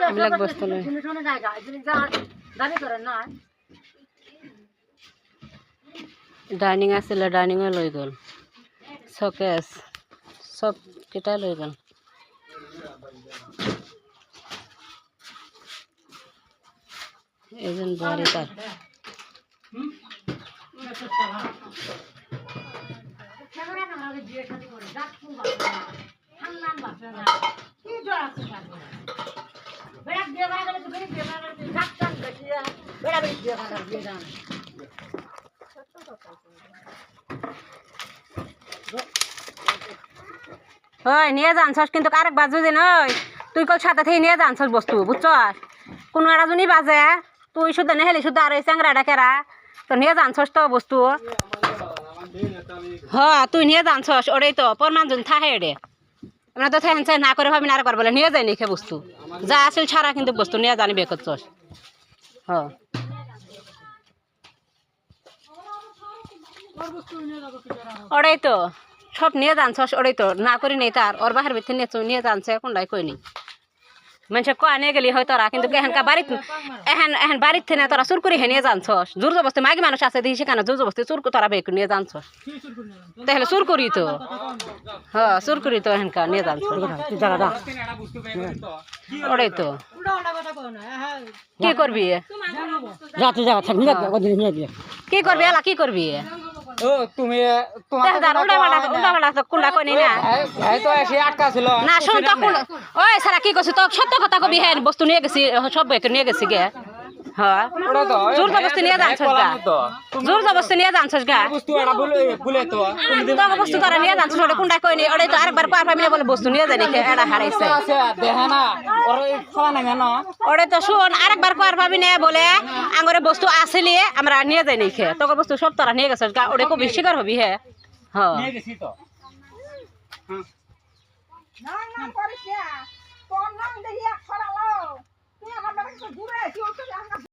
এবিলাক বস্তু লয় ডাইনিং আছিলে ডাইনিঙে লৈ গ'ল শকেছ চব কেইটা লৈ গ'ল এজন বোৱাৰী তাৰ ওই নিয়ে জানছস কিন্তু আরেক বাজু দিন ওই তুই কল সাথে থেকে নিয়ে জানছস বস্তু বুঝছস কোনো একটা জনই বাজে তুই শুদ্ধ নেহেলি শুদ্ধ আর এই চ্যাংরাটা কেরা তো নিয়ে জানছস তো বস্তু হ্যাঁ তুই নিয়ে জানছস ওটাই তো প্রমাণ জন থাকে এডে আমরা তো থাকছে না করে ভাবি না আর বলে নিয়ে যাই নিখে বস্তু যা আসল ছাড়া কিন্তু বস্তু নিয়ে জানি বে করছস হ্যাঁ ওটাই তো সব নিয়ে জানছস ওটাই তো না করি নেই তার ওর বাহার ভিতরে নিয়ে জানছে কোনটাই কই নি মানুষে কয়া নিয়ে গেলি হয় তোরা কিন্তু এখানকার বাড়িতে এখন বাড়ির থেকে তোরা চুর করে নিয়ে জানছস জোর জবস্তি মাগি মানুষ আছে দিই সেখানে জোর জবস্তি চুর তোরা বেক নিয়ে জানছস তাহলে চুর করি তো হ্যাঁ চুর করি তো এখানকার নিয়ে জানছস ওটাই তো কি করবি কি করবি এলা কি করবি ও তুমি না শুন তো ওই সারা কি করছিস তো সত্য কথা কবি হ্যাঁ বস্তু নিয়ে গেছি সব নিয়ে গেছি গে হ্যাঁ জোর জবস্তি নিয়ে জানছস গা জোর জবস্তি নিয়ে জানছস গা বস্তু তোরা নিয়ে জানছস ওটা কোনটা কই নি ওটাই তো আরেকবার পার পাইলে বলে বস্তু নিয়ে জানি এটা হারাইছে ওটাই তো শুন আরেকবার পার পাবি না বলে আঙরে বস্তু আসলে আমরা নিয়ে যাই নিখে তোকে বস্তু সব তোরা নিয়ে গেছস গা ওটা কবি স্বীকার হবি হ্যাঁ হ্যাঁ